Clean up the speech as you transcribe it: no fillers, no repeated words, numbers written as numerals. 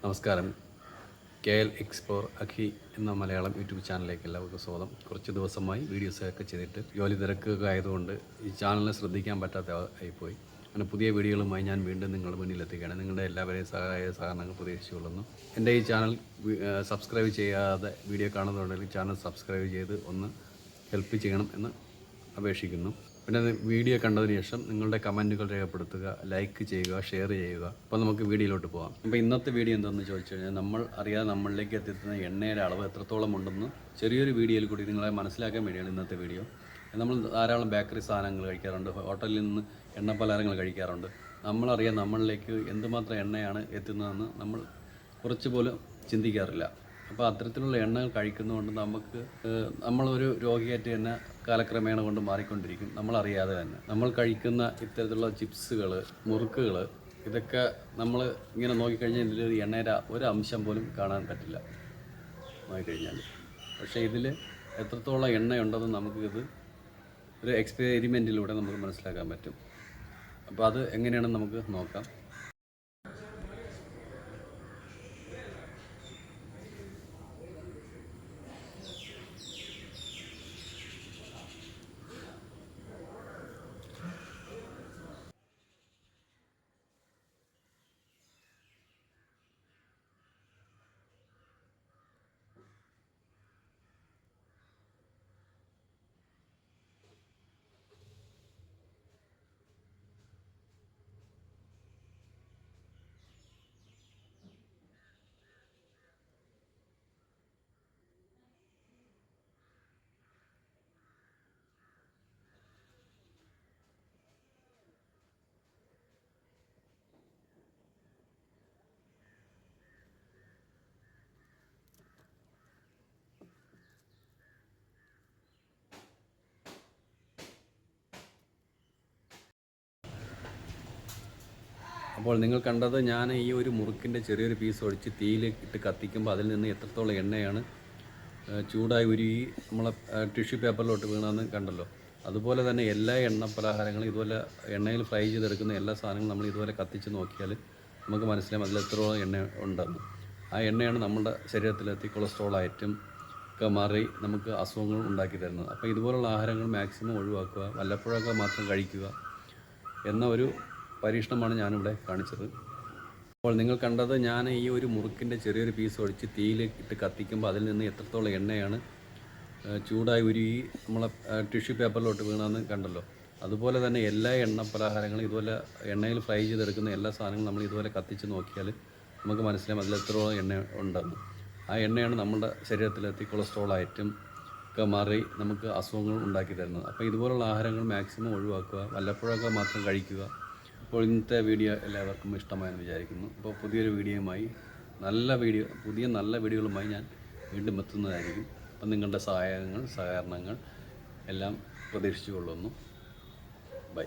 നമസ്കാരം. KL explore അഖി എന്ന Malayalam YouTube ചാനലിലേക്ക് എല്ലാവർക്കും സ്വാഗതം. കുറച്ച് ദിവസമായി വീഡിയോസൊക്കെ ചെയ്തിട്ട് ജോലി തിരക്കൊക്കെ ആയതുകൊണ്ട് ഈ ചാനലിനെ ശ്രദ്ധിക്കാൻ പറ്റാത്ത ആയിപ്പോയി. അങ്ങനെ പുതിയ വീഡിയോകളുമായി ഞാൻ വീണ്ടും നിങ്ങളുടെ മുന്നിലെത്തുകയാണ്. നിങ്ങളുടെ എല്ലാവരെയും സഹകരണങ്ങൾ പ്രതീക്ഷിച്ചുകൊള്ളുന്നു. എൻ്റെ ഈ ചാനൽ സബ്സ്ക്രൈബ് ചെയ്യാതെ വീഡിയോ കാണുന്നുണ്ടെങ്കിൽ ചാനൽ സബ്സ്ക്രൈബ് ചെയ്ത് ഒന്ന് ഹെൽപ്പ് ചെയ്യണം എന്ന് അപേക്ഷിക്കുന്നു. പിന്നെ വീഡിയോ കണ്ടതിന് ശേഷം നിങ്ങളുടെ കമൻറ്റുകൾ രേഖപ്പെടുത്തുക, ലൈക്ക് ചെയ്യുക, ഷെയർ ചെയ്യുക. അപ്പോൾ നമുക്ക് വീഡിയോയിലോട്ട് പോകാം. അപ്പോൾ ഇന്നത്തെ വീഡിയോ എന്താണെന്ന് ചോദിച്ചു കഴിഞ്ഞാൽ, നമ്മൾ അറിയാതെ നമ്മളിലേക്ക് എത്തിക്കുന്ന എണ്ണയുടെ അളവ് എത്രത്തോളം ഉണ്ടെന്ന് ചെറിയൊരു വീഡിയോയിൽ കൂടി നിങ്ങളെ മനസ്സിലാക്കാൻ വേണ്ടിയാണ് ഇന്നത്തെ വീഡിയോ. നമ്മൾ ധാരാളം ബേക്കറി സാധനങ്ങൾ കഴിക്കാറുണ്ട്, ഹോട്ടലിൽ നിന്ന് എണ്ണപ്പലഹാരങ്ങൾ കഴിക്കാറുണ്ട്. നമ്മളറിയാം നമ്മളിലേക്ക് എന്തുമാത്രം എണ്ണയാണ് എത്തുന്നതെന്ന് നമ്മൾ കുറച്ച് പോലും ചിന്തിക്കാറില്ല. അപ്പോൾ അത്തരത്തിലുള്ള എണ്ണകൾ കഴിക്കുന്നതുകൊണ്ട് നമ്മളൊരു രോഗിയായിട്ട് തന്നെ കാലക്രമേണ കൊണ്ട് മാറിക്കൊണ്ടിരിക്കും, നമ്മളറിയാതെ തന്നെ. നമ്മൾ കഴിക്കുന്ന ഇത്തരത്തിലുള്ള ചിപ്സുകൾ, മുറുക്കുകൾ, ഇതൊക്കെ നമ്മൾ ഇങ്ങനെ നോക്കിക്കഴിഞ്ഞാൽ ഇതിൽ എണ്ണയുടെ ഒരു അംശം പോലും കാണാൻ പറ്റില്ല നോക്കിക്കഴിഞ്ഞാൽ. പക്ഷേ ഇതിൽ എത്രത്തോളം എണ്ണയുണ്ടെന്ന് നമുക്കിത് ഒരു എക്സ്പെരിമെൻറ്റിലൂടെ നമുക്ക് മനസ്സിലാക്കാൻ പറ്റും. അപ്പോൾ അത് എങ്ങനെയാണെന്ന് നമുക്ക് നോക്കാം. അപ്പോൾ നിങ്ങൾ കണ്ടത്, ഞാൻ ഈ ഒരു മുറുക്കിൻ്റെ ചെറിയൊരു പീസ് ഒഴിച്ച് തീയിൽ ഇട്ട് കത്തിക്കുമ്പോൾ അതിൽ നിന്ന് എത്രത്തോളം എണ്ണയാണ് ചൂടായി ഉരുകി നമ്മളെ ടിഷ്യൂ പേപ്പറിലോട്ട് വീണതെന്ന് കണ്ടല്ലോ. അതുപോലെ തന്നെ എല്ലാ എണ്ണ പലഹാരങ്ങളും ഇതുപോലെ എണ്ണയിൽ ഫ്രൈ ചെയ്തെടുക്കുന്ന എല്ലാ സാധനങ്ങളും നമ്മൾ ഇതുപോലെ കത്തിച്ച് നോക്കിയാൽ നമുക്ക് മനസ്സിലാവും അതിൽ എത്രത്തോളം എണ്ണ ഉണ്ടെന്ന്. ആ എണ്ണയാണ് നമ്മുടെ ശരീരത്തിലെത്തി കൊളസ്ട്രോളായിട്ടും ഒക്കെ മാറി നമുക്ക് അസുഖങ്ങൾ ഉണ്ടാക്കി തരുന്നത്. അപ്പോൾ ഇതുപോലുള്ള ആഹാരങ്ങൾ മാക്സിമം ഒഴിവാക്കുക, വല്ലപ്പോഴൊക്കെ മാത്രം കഴിക്കുക എന്ന ഒരു പരീക്ഷണമാണ് ഞാനിവിടെ കാണിച്ചത്. അപ്പോൾ നിങ്ങൾ കണ്ടത്, ഞാൻ ഈ ഒരു മുറുക്കിൻ്റെ ചെറിയൊരു പീസ് ഒഴിച്ച് തീയിൽ ഇട്ട് കത്തിക്കുമ്പോൾ അതിൽ നിന്ന് എത്രത്തോളം എണ്ണയാണ് ചൂടായി ഉരുകി നമ്മളെ ടിഷ്യൂ പേപ്പറിലോട്ട് വീണതെന്ന് കണ്ടല്ലോ. അതുപോലെ തന്നെ എല്ലാ എണ്ണ പലഹാരങ്ങളും ഇതുപോലെ എണ്ണയിൽ ഫ്രൈ ചെയ്തെടുക്കുന്ന എല്ലാ സാധനങ്ങളും നമ്മൾ ഇതുപോലെ കത്തിച്ച് നോക്കിയാൽ നമുക്ക് മനസ്സിലാവും അതിൽ എത്രത്തോളം എണ്ണ ഉണ്ടെന്ന്. ആ എണ്ണയാണ് നമ്മുടെ ശരീരത്തിലെത്തി കൊളസ്ട്രോളായിട്ടും ഒക്കെ മാറി നമുക്ക് അസുഖങ്ങൾ ഉണ്ടാക്കി തരുന്നത്. അപ്പോൾ ഇതുപോലുള്ള ആഹാരങ്ങൾ മാക്സിമം ഒഴിവാക്കുക, വല്ലപ്പോഴൊക്കെ മാത്രം കഴിക്കുക. അപ്പോൾ ഇന്നത്തെ വീഡിയോ എല്ലാവർക്കും ഇഷ്ടമായെന്ന് വിചാരിക്കുന്നു. അപ്പോൾ പുതിയൊരു വീഡിയോയുമായി പുതിയ നല്ല വീഡിയോകളുമായി ഞാൻ വീണ്ടും എത്തുന്നതായിരിക്കും. അപ്പം നിങ്ങളുടെ സഹകരണങ്ങൾ എല്ലാം പ്രതീക്ഷിച്ചുകൊള്ളുന്നു. ബൈ.